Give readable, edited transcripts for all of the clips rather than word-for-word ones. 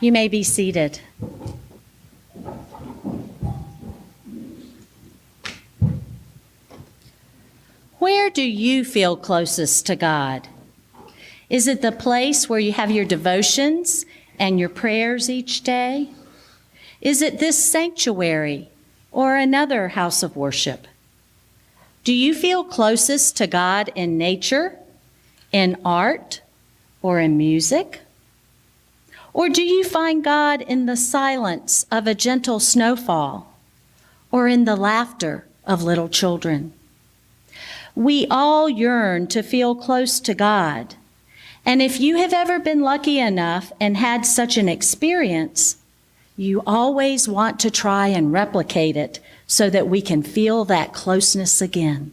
You may be seated. Where do you feel closest to God? Is it the place where you have your devotions and your prayers each day? Is it this sanctuary or another house of worship? Do you feel closest to God in nature, in art, or in music? Or do you find God in the silence of a gentle snowfall, or in the laughter of little children? We all yearn to feel close to God. And if you have ever been lucky enough and had such an experience, you always want to try and replicate it so that we can feel that closeness again.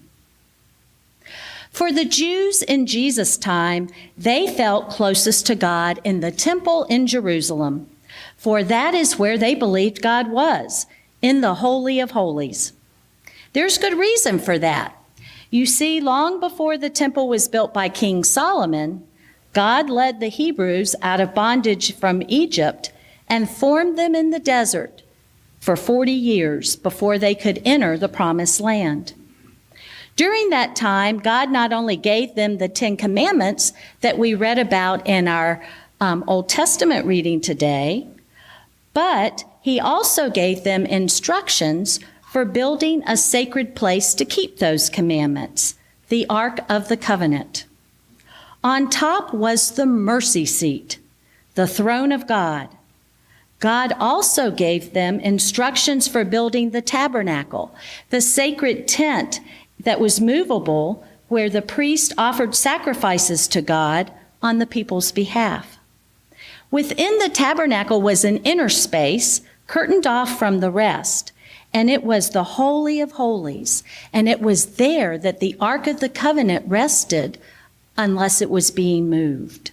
For the Jews in Jesus' time, they felt closest to God in the temple in Jerusalem, for that is where they believed God was, in the Holy of Holies. There's good reason for that. You see, long before the temple was built by King Solomon, God led the Hebrews out of bondage from Egypt and formed them in the desert for 40 years before they could enter the promised land. During that time, God not only gave them the 10 Commandments that we read about in our Old Testament reading today, but he also gave them instructions for building a sacred place to keep those commandments, the Ark of the Covenant. On top was the mercy seat, the throne of God. God also gave them instructions for building the tabernacle, the sacred tent that was movable where the priest offered sacrifices to God on the people's behalf. Within the tabernacle was an inner space curtained off from the rest, and it was the Holy of Holies, and it was there that the Ark of the Covenant rested unless it was being moved.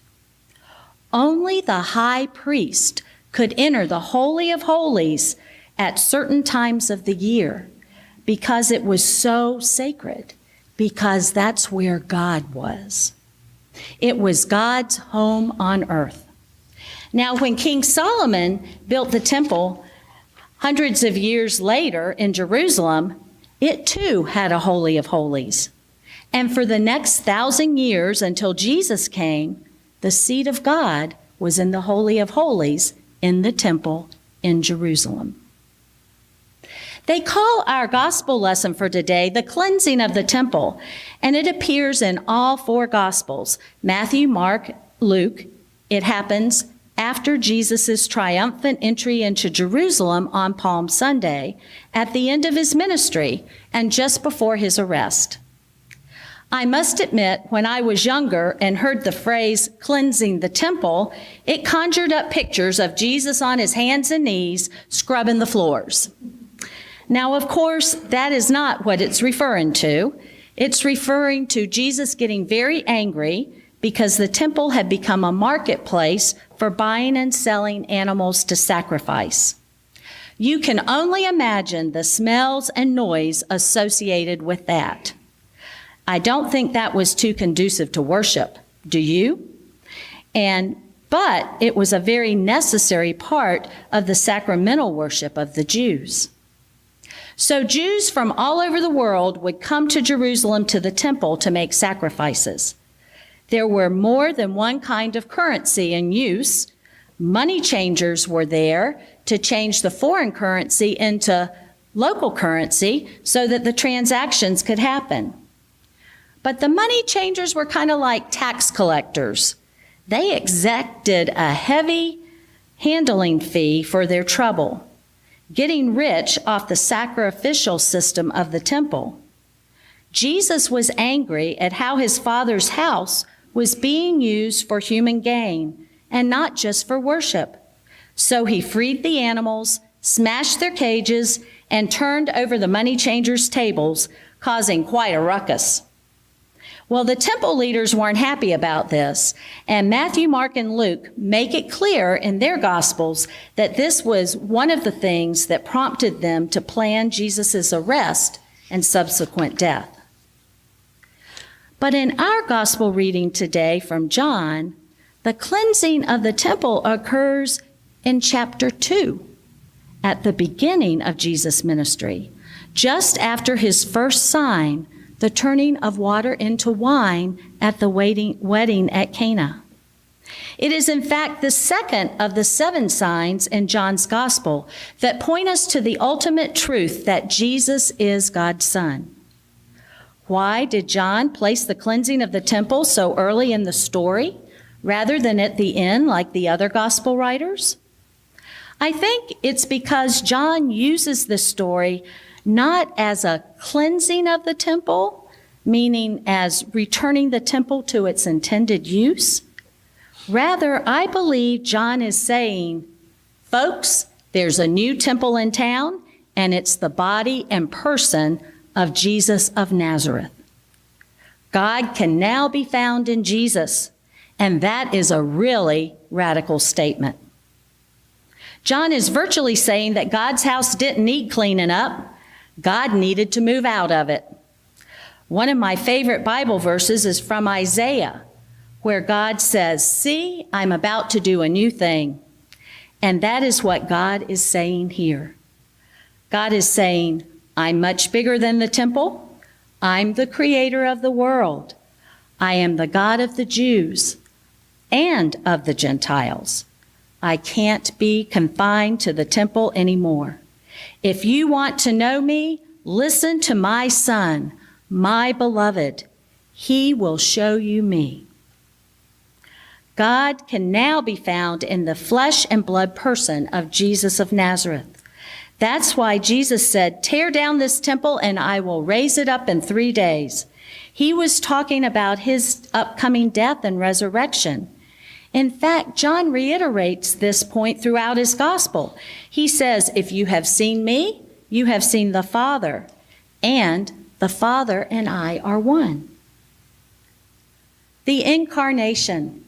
Only the high priest could enter the Holy of Holies at certain times of the year because it was so sacred, because that's where God was. It was God's home on earth. Now, when King Solomon built the temple hundreds of years later in Jerusalem, it too had a Holy of Holies. And for the next 1,000 years until Jesus came, the seat of God was in the Holy of Holies in the temple in Jerusalem. They call our gospel lesson for today the cleansing of the temple, and it appears in all 4 gospels, Matthew, Mark, Luke. It happens after Jesus' triumphant entry into Jerusalem on Palm Sunday, at the end of his ministry and just before his arrest. I must admit, when I was younger and heard the phrase cleansing the temple, it conjured up pictures of Jesus on his hands and knees scrubbing the floors. Now, of course, that is not what it's referring to. It's referring to Jesus getting very angry because the temple had become a marketplace for buying and selling animals to sacrifice. You can only imagine the smells and noise associated with that. I don't think that was too conducive to worship, do you? But it was a very necessary part of the sacramental worship of the Jews. So Jews from all over the world would come to Jerusalem to the temple to make sacrifices. There were more than one kind of currency in use. Money changers were there to change the foreign currency into local currency so that the transactions could happen. But the money changers were kind of like tax collectors. They exacted a heavy handling fee for their trouble, getting rich off the sacrificial system of the temple. Jesus was angry at how his Father's house was being used for human gain and not just for worship. So he freed the animals, smashed their cages, and turned over the money changers' tables, causing quite a ruckus. Well, the temple leaders weren't happy about this, and Matthew, Mark, and Luke make it clear in their Gospels that this was one of the things that prompted them to plan Jesus' arrest and subsequent death. But in our Gospel reading today from John, the cleansing of the temple occurs in chapter 2, at the beginning of Jesus' ministry, just after his first sign, the turning of water into wine at the wedding at Cana. It is, in fact, the second of the 7 signs in John's Gospel that point us to the ultimate truth that Jesus is God's Son. Why did John place the cleansing of the temple so early in the story, rather than at the end like the other Gospel writers? I think it's because John uses this story not as a cleansing of the temple, meaning as returning the temple to its intended use. Rather, I believe John is saying, folks, there's a new temple in town, and it's the body and person of Jesus of Nazareth. God can now be found in Jesus, and that is a really radical statement. John is virtually saying that God's house didn't need cleaning up. God needed to move out of it. One of my favorite Bible verses is from Isaiah, where God says, "See, I'm about to do a new thing." And that is what God is saying here. God is saying, I'm much bigger than the temple. I'm the creator of the world. I am the God of the Jews and of the Gentiles. I can't be confined to the temple anymore. If you want to know me, listen to my Son, my beloved. He will show you me. God can now be found in the flesh and blood person of Jesus of Nazareth. That's why Jesus said, "Tear down this temple and I will raise it up in 3 days." He was talking about his upcoming death and resurrection. In fact, John reiterates this point throughout his gospel. He says, "If you have seen me, you have seen the Father, and the Father and I are one." The incarnation,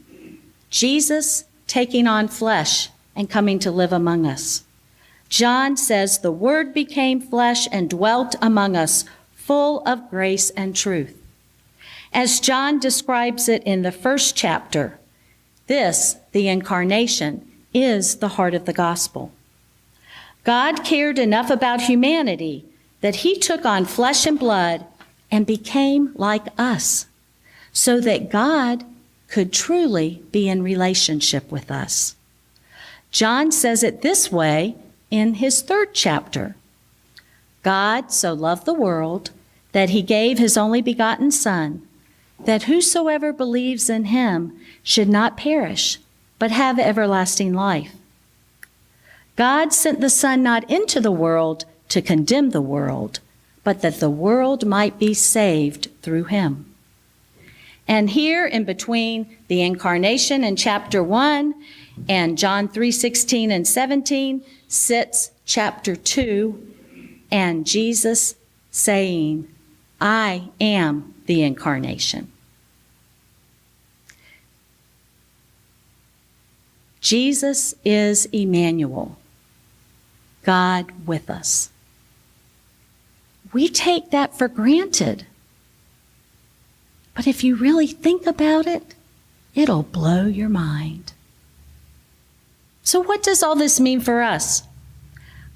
Jesus taking on flesh and coming to live among us. John says the Word became flesh and dwelt among us, full of grace and truth. As John describes it in the first chapter, this, the incarnation, is the heart of the gospel. God cared enough about humanity that he took on flesh and blood and became like us, so that God could truly be in relationship with us. John says it this way in his 3rd chapter. God so loved the world that he gave his only begotten Son, that whosoever believes in him should not perish, but have everlasting life. God sent the Son not into the world to condemn the world, but that the world might be saved through him. And here in between the incarnation in chapter 1 and John 3:16 and 17 sits chapter 2 and Jesus saying, "I am the incarnation." Jesus is Emmanuel, God with us. We take that for granted. But if you really think about it, it'll blow your mind. So what does all this mean for us?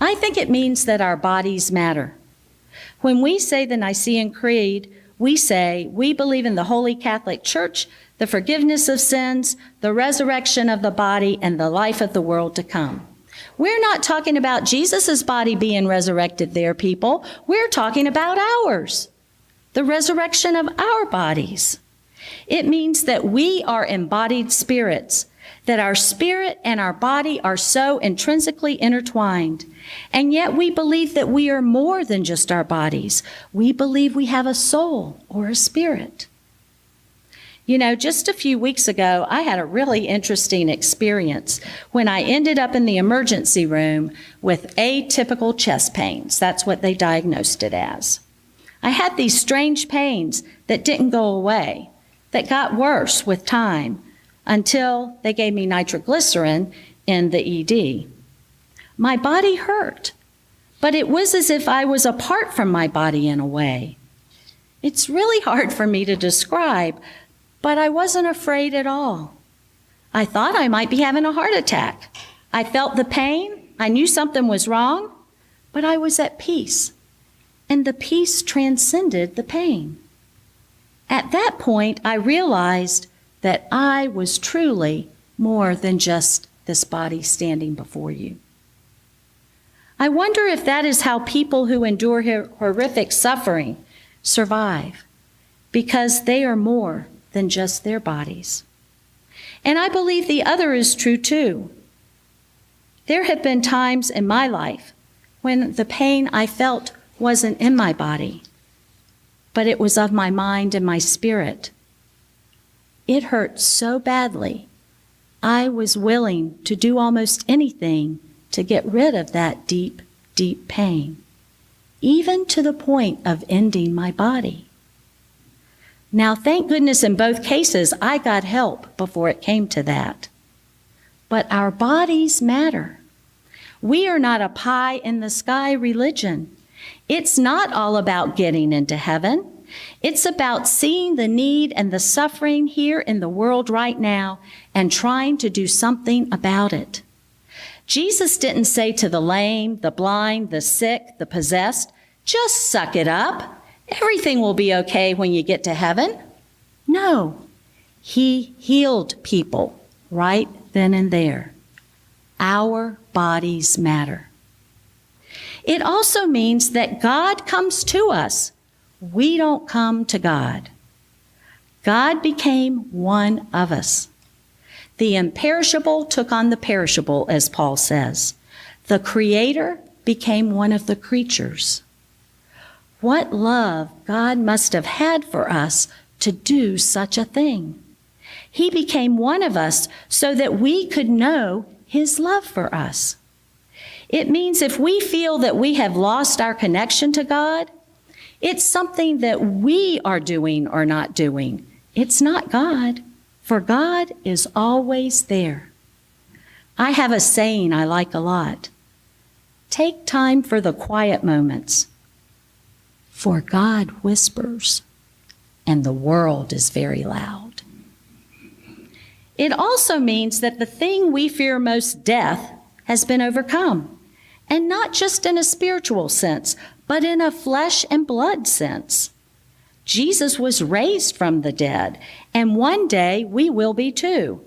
I think it means that our bodies matter. When we say the Nicene Creed, we say we believe in the Holy Catholic Church, the forgiveness of sins, the resurrection of the body, and the life of the world to come. We're not talking about Jesus' body being resurrected there, people. We're talking about ours, the resurrection of our bodies. It means that we are embodied spirits, that our spirit and our body are so intrinsically intertwined. And yet we believe that we are more than just our bodies. We believe we have a soul or a spirit. You know, just a few weeks ago, I had a really interesting experience when I ended up in the emergency room with atypical chest pains. That's what they diagnosed it as. I had these strange pains that didn't go away, that got worse with time until they gave me nitroglycerin in the ED. My body hurt, but it was as if I was apart from my body in a way. It's really hard for me to describe, but I wasn't afraid at all. I thought I might be having a heart attack. I felt the pain. I knew something was wrong, but I was at peace. And the peace transcended the pain. At that point, I realized that I was truly more than just this body standing before you. I wonder if that is how people who endure horrific suffering survive, because they are more than just their bodies. And I believe the other is true too. There have been times in my life when the pain I felt wasn't in my body, but it was of my mind and my spirit. It hurt so badly, I was willing to do almost anything to get rid of that deep, deep pain, even to the point of ending my body. Now, thank goodness in both cases, I got help before it came to that. But our bodies matter. We are not a pie-in-the-sky religion. It's not all about getting into heaven. It's about seeing the need and the suffering here in the world right now and trying to do something about it. Jesus didn't say to the lame, the blind, the sick, the possessed, just suck it up. Everything will be okay when you get to heaven. No, he healed people right then and there. Our bodies matter. It also means that God comes to us. We don't come to God. God became one of us. The imperishable took on the perishable, as Paul says. The Creator became one of the creatures. What love God must have had for us to do such a thing. He became one of us so that we could know His love for us. It means if we feel that we have lost our connection to God, it's something that we are doing or not doing. It's not God, for God is always there. I have a saying I like a lot. Take time for the quiet moments, for God whispers, and the world is very loud. It also means that the thing we fear most, death, has been overcome, and not just in a spiritual sense, but in a flesh and blood sense. Jesus was raised from the dead, and one day we will be too.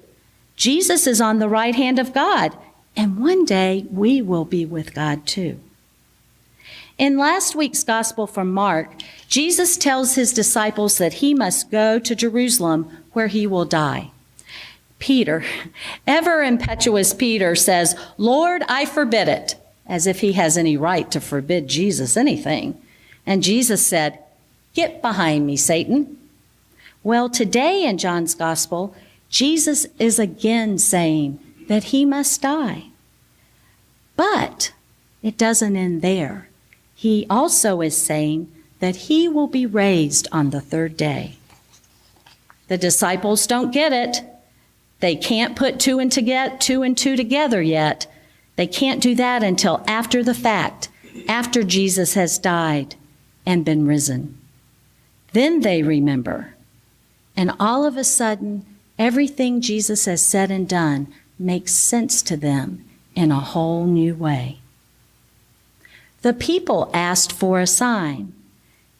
Jesus is on the right hand of God, and one day we will be with God too. In last week's Gospel from Mark, Jesus tells his disciples that he must go to Jerusalem where he will die. Peter, ever impetuous Peter, says, "Lord, I forbid it," as if he has any right to forbid Jesus anything. And Jesus said, "Get behind me, Satan." Well, today in John's Gospel, Jesus is again saying that he must die. But it doesn't end there. He also is saying that he will be raised on the third day. The disciples don't get it. They can't put two and two together yet. They can't do that until after the fact, after Jesus has died and been risen. Then they remember. And all of a sudden, everything Jesus has said and done makes sense to them in a whole new way. The people asked for a sign,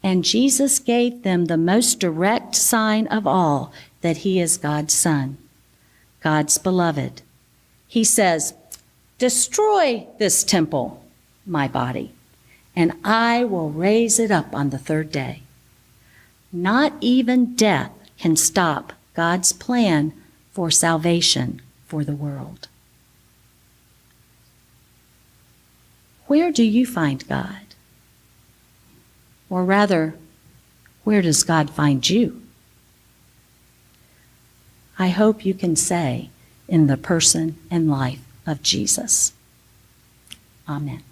and Jesus gave them the most direct sign of all, that he is God's Son, God's beloved. He says, "Destroy this temple, my body, and I will raise it up on the third day." Not even death can stop God's plan for salvation for the world. Where do you find God? Or rather, where does God find you? I hope you can say, in the person and life of Jesus. Amen.